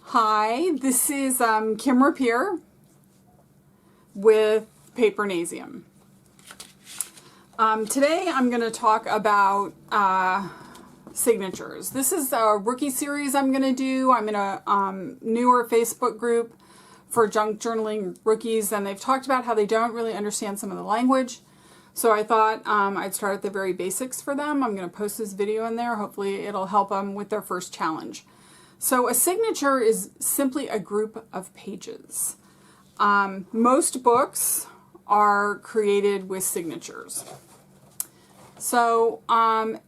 Hi, this is Kim Rapier with Papernasium. Today I'm going to talk about signatures. This is a rookie series I'm going to do. I'm in a newer Facebook group for junk journaling rookies, and they've talked about how they don't really understand some of the language. So I thought I'd start at the very basics for them. I'm going to post this video in there. Hopefully it'll help them with their first challenge. So a signature is simply a group of pages. Most books are created with signatures. So can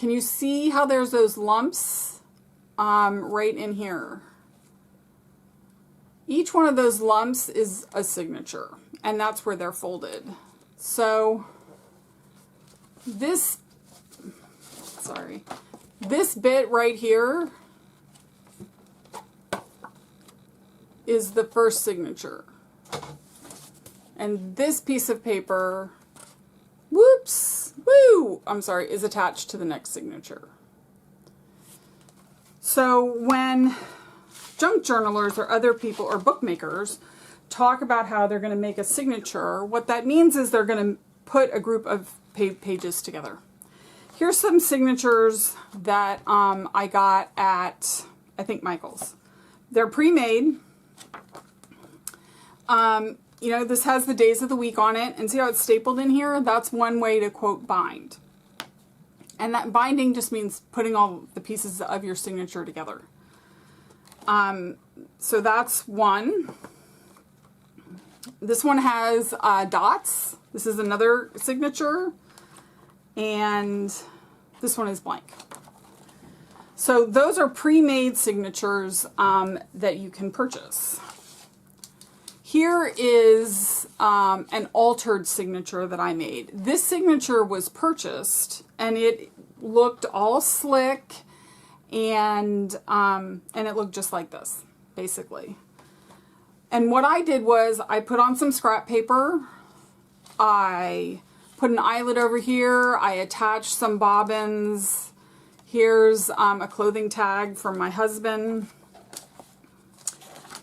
you see how there's those lumps right in here? Each one of those lumps is a signature, and that's where they're folded. So this bit right here is the first signature. And this piece of paper, is attached to the next signature. So when junk journalers or other people or bookmakers talk about how they're going to make a signature, what that means is they're going to put a group of pages together. Here's some signatures that I got at, I think, Michael's. They're pre-made. You know, this has the days of the week on it, and see how it's stapled in here? That's one way to, quote, bind. And that binding just means putting all the pieces of your signature together. So that's one. This one has dots. This is another signature. And this one is blank. So those are pre-made signatures that you can purchase. Here is an altered signature that I made. This signature was purchased, and it looked all slick, and it looked just like this, basically. And what I did was I put on some scrap paper. I put an eyelet over here. I attached some bobbins. Here's a clothing tag from my husband.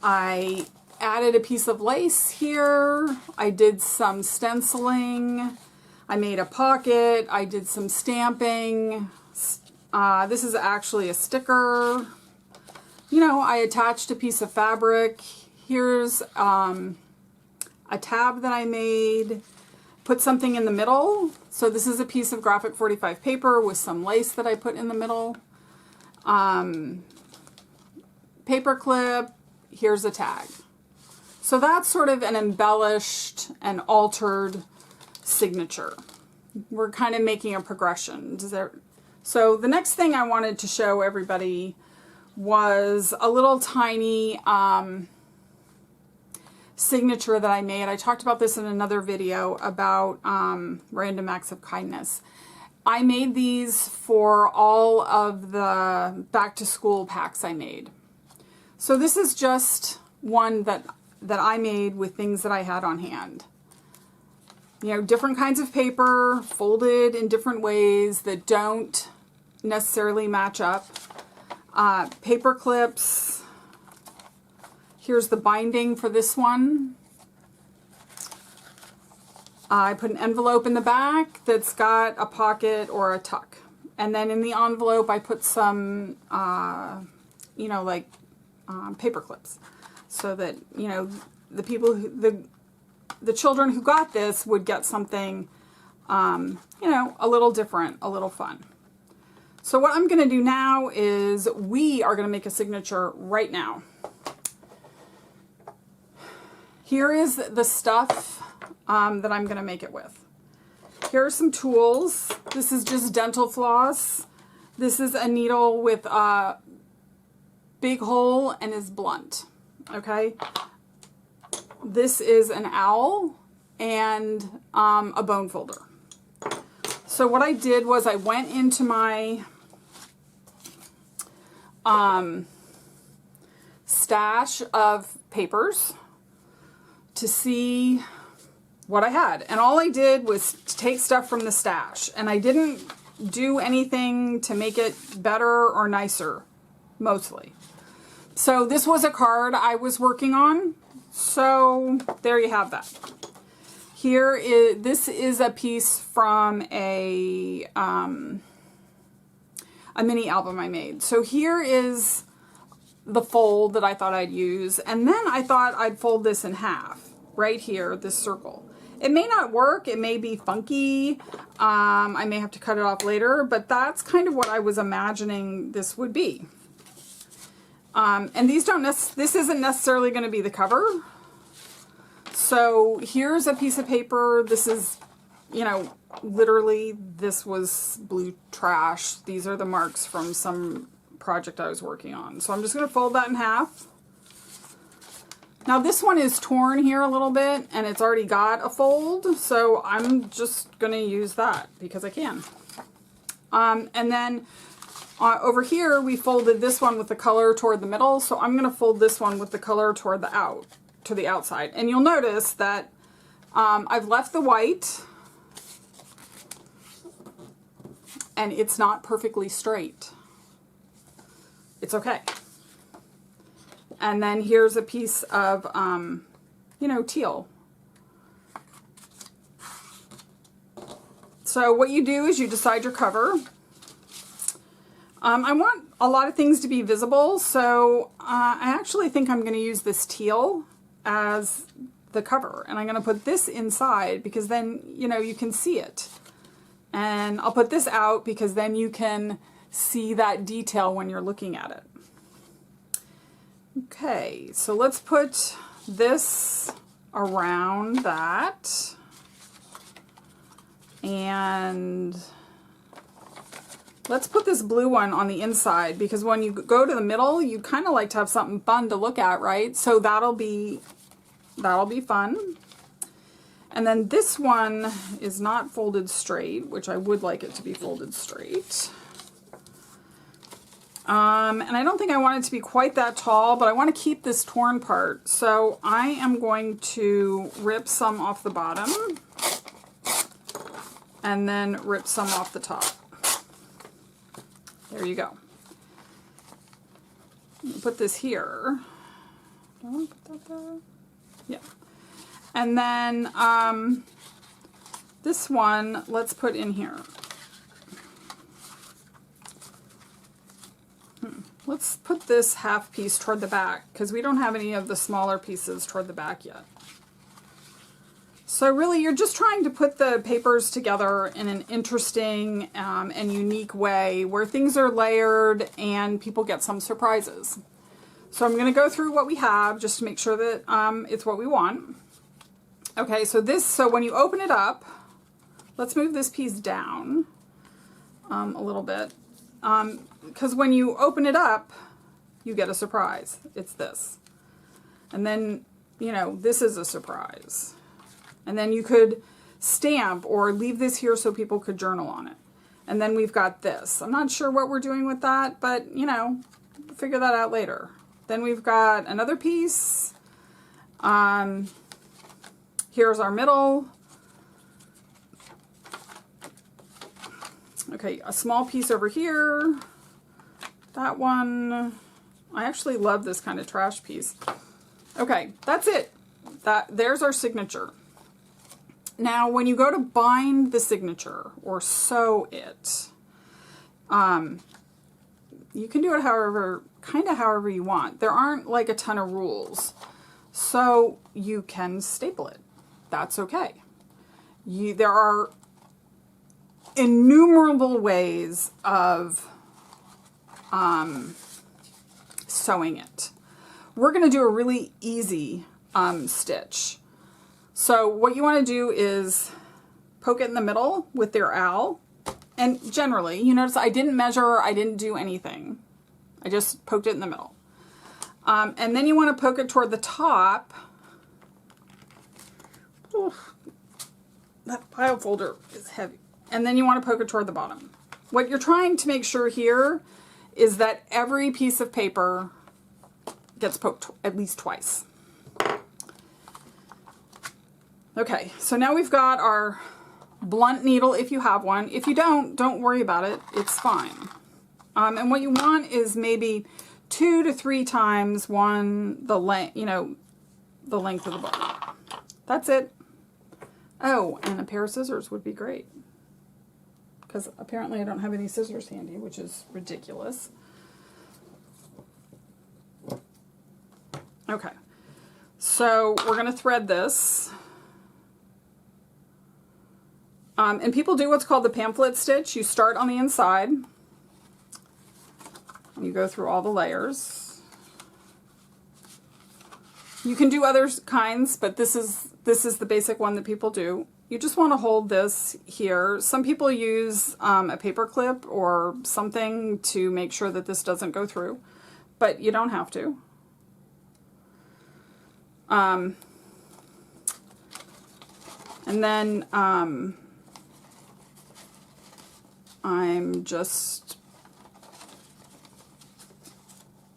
I added a piece of lace here. I did some stenciling. I made a pocket. I did some stamping. This is actually a sticker. You know, I attached a piece of fabric. Here's a tab that I made. Put something in the middle. So this is a piece of graphic 45 paper with some lace that I put in the middle. Paper clip. Here's a tag. So that's sort of an embellished and altered signature. We're kind of making a progression. So the next thing I wanted to show everybody was a little tiny signature that I made. I talked about this in another video about random acts of kindness. I made these for all of the back to school packs I made. So this is just one that I made with things that I had on hand. You know, different kinds of paper folded in different ways that don't necessarily match up. Paper clips. Here's the binding for this one. I put an envelope in the back that's got a pocket or a tuck. And then in the envelope I put some, you know, like paper clips. So that, you know, the people, the children who got this would get something, you know, a little different, a little fun. So what I'm going to do now is we are going to make a signature right now. Here is the stuff that I'm going to make it with. Here are some tools. This is just dental floss. This is a needle with a big hole and is blunt. Okay. This is an owl and a bone folder. So what I did was I went into my stash of papers to see what I had. And all I did was take stuff from the stash. And I didn't do anything to make it better or nicer. mostly. So this was a card I was working on. So there you have that. This is a piece from a mini album I made. So here is the fold that I thought I'd use. And then I thought I'd fold this in half right here, this circle. It may not work. It may be funky. I may have to cut it off later, but that's kind of what I was imagining this would be. And this isn't necessarily going to be the cover. So here's a piece of paper. This is, you know, literally this was blue trash. These are the marks from some project I was working on. So I'm just going to fold that in half. Now this one is torn here a little bit and it's already got a fold. So I'm just going to use that because I can. And then over here we folded this one with the color toward the middle. So I'm going to fold this one with the color toward the outside. And you'll notice that I've left the white and it's not perfectly straight. It's okay. And then here's a piece of, you know, teal. So what you do is you decide your cover. I want a lot of things to be visible, so I actually think I'm going to use this teal as the cover. And I'm going to put this inside because then, you know, you can see it. And I'll put this out because then you can see that detail when you're looking at it. Okay, so let's put this around that. And let's put this blue one on the inside because when you go to the middle, you kind of like to have something fun to look at, right? So that'll be fun. And then this one is not folded straight, which I would like it to be folded straight. And I don't think I want it to be quite that tall, but I want to keep this torn part. So I am going to rip some off the bottom and then rip some off the top. There you go. Put this here. Don't put that there. Yeah. And then this one, let's put in here. Let's put this half piece toward the back because we don't have any of the smaller pieces toward the back yet. So really you're just trying to put the papers together in an interesting and unique way where things are layered and people get some surprises. So I'm going to go through what we have just to make sure that it's what we want. Okay, so when you open it up, let's move this piece down a little bit. Because when you open it up, you get a surprise. It's this. And then, you know, this is a surprise. And then you could stamp or leave this here so people could journal on it. And then we've got this. I'm not sure what we're doing with that, but, you know, we'll figure that out later. Then we've got another piece. Here's our middle. Okay, a small piece over here. That one. I actually love this kind of trash piece. Okay, that's it. There's our signature. Now, when you go to bind the signature or sew it, you can do it however you want. There aren't like a ton of rules. So you can staple it. That's okay. There are innumerable ways of sewing it. We're going to do a really easy stitch. So what you want to do is poke it in the middle with your awl. And generally, you notice I didn't measure, I didn't do anything. I just poked it in the middle. And then you want to poke it toward the top. Oof, that file folder is heavy. And then you want to poke it toward the bottom. What you're trying to make sure here is that every piece of paper gets poked at least twice. Okay, so now we've got our blunt needle if you have one. If you don't worry about it. It's fine. And what you want is maybe 2 to 3 times the length, the length of the book. That's it. Oh, and a pair of scissors would be great, because apparently I don't have any scissors handy, which is ridiculous. Okay, so we're going to thread this. And people do what's called the pamphlet stitch. You start on the inside, and you go through all the layers. You can do other kinds, but this is the basic one that people do. You just want to hold this here. Some people use a paper clip or something to make sure that this doesn't go through, but you don't have to. And then I'm just,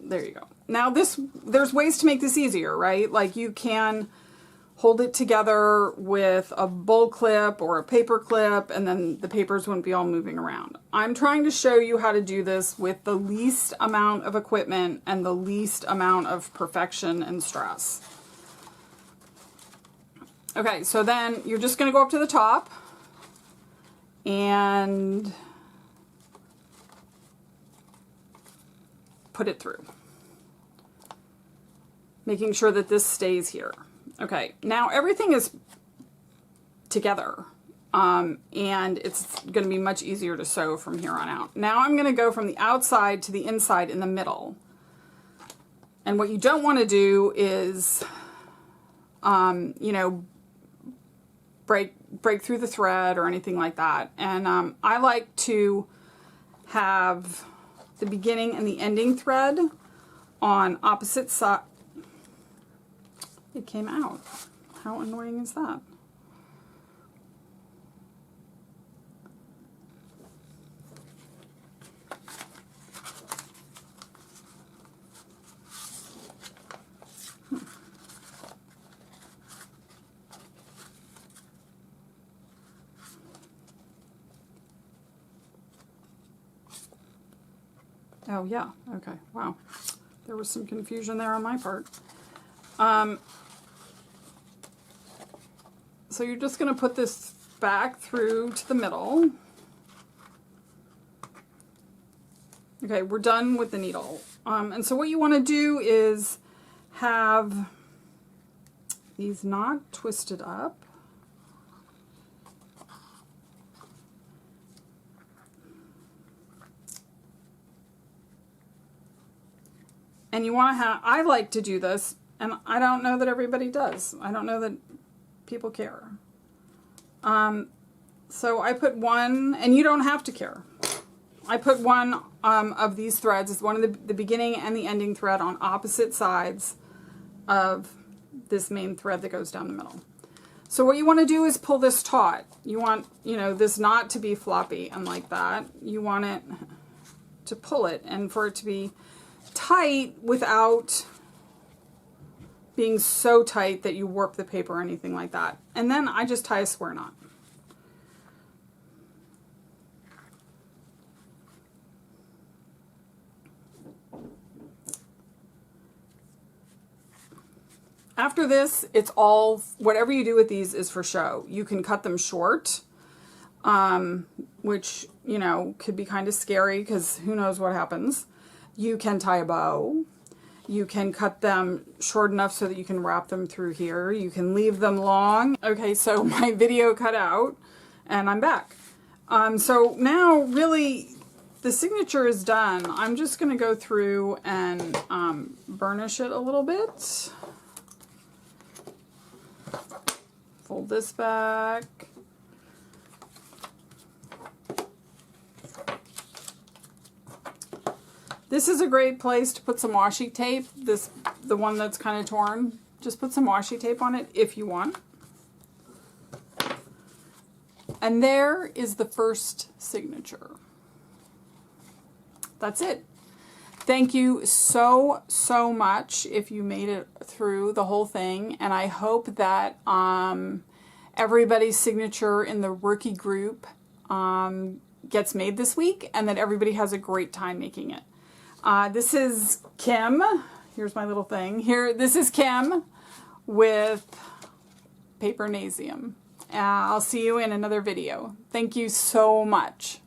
there you go. Now there's ways to make this easier, right? Like you can hold it together with a bowl clip or a paper clip, and then the papers wouldn't be all moving around. I'm trying to show you how to do this with the least amount of equipment and the least amount of perfection and stress. Okay, so then you're just going to go up to the top and put it through, making sure that this stays here. Okay, now everything is together, and it's going to be much easier to sew from here on out. Now I'm going to go from the outside to the inside in the middle. And what you don't want to do is, break through the thread or anything like that. And I like to have the beginning and the ending thread on opposite side. It came out. How annoying is that? Oh yeah, okay, wow. There was some confusion there on my part. So you're just going to put this back through to the middle. Okay, we're done with the needle. And so what you want to do is have these not twisted up. And you want to have, I like to do this, and I don't know that everybody does. I don't know that people care. So I put one, and you don't have to care. I put one of these threads, it's one of the beginning and the ending thread on opposite sides of this main thread that goes down the middle. So what you want to do is pull this taut. You want, this not to be floppy and like that. You want it to pull it and for it to be tight without being so tight that you warp the paper or anything like that. And then I just tie a square knot. After this, it's all, whatever you do with these is for show. You can cut them short, which, could be kind of scary because who knows what happens. You can tie a bow. You can cut them short enough so that you can wrap them through here. You can leave them long. Okay, so my video cut out and I'm back. So now really the signature is done. I'm just going to go through and burnish it a little bit. Fold this back. This is a great place to put some washi tape. The one that's kind of torn, just put some washi tape on it if you want. And there is the first signature. That's it. Thank you so, so much if you made it through the whole thing. And I hope that everybody's signature in the rookie group gets made this week and that everybody has a great time making it. This is Kim. Here's my little thing. Here, this is Kim with Papernasium. I'll see you in another video. Thank you so much.